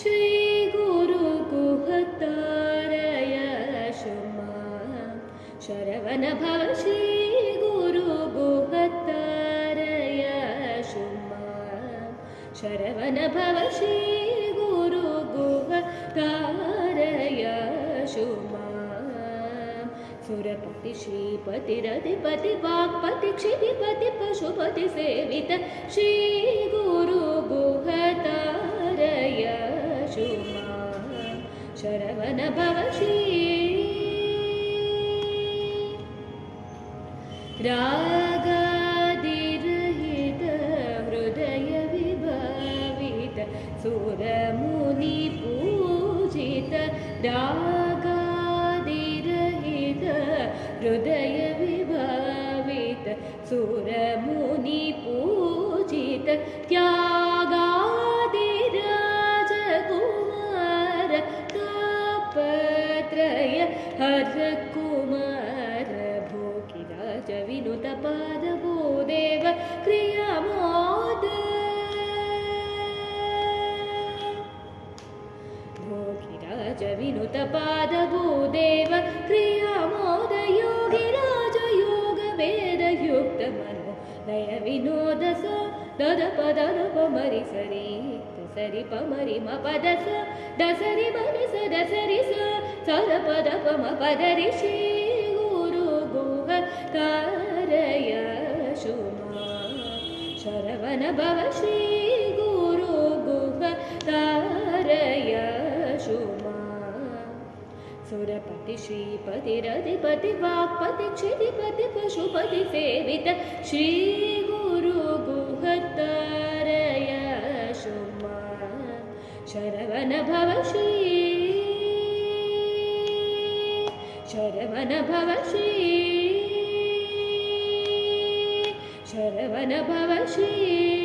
श्री गुरु गुहतारय शुमा शरवण भव श्री गुरु गुहतारय शुमा शरवण भव श्री गुरु गुहतारय शुमा सुरपति श्रीपति रतिपति वाक्पति क्षितिपति पशुपति सेवित श्री गुरु गुहतारय शुमा शरवण भव श्री रागादिरहित हृदय विभावित सुरमुनि पूजित रागादिरहित हृदय विभावित सुरमुनि पूजित त्यागादिराजकुमार तापत्रय हर कुमार भोगिराज विनुत पाद भूदेव क्रियामोद भोगिराज विनुत पाद भूदेव क्रियामोद योगिराज योग वेद युक्त मनो लय विनोद स दद पद पमरि सरि सरि पमरि म पद स दसरि मरि स दसरि स सर पद पम पद रि श्री गुरु गुहतारय शुमा शरवण भव श्री गुरु गुहतारय शुमा सुरपति श्रीपति रतिपति वाक्पति क्षितिपति पशुपति सेवित श्री गुरु गुहतारय शुमा शरवण भव श्री शरवण भव श्री शरवण भव श्री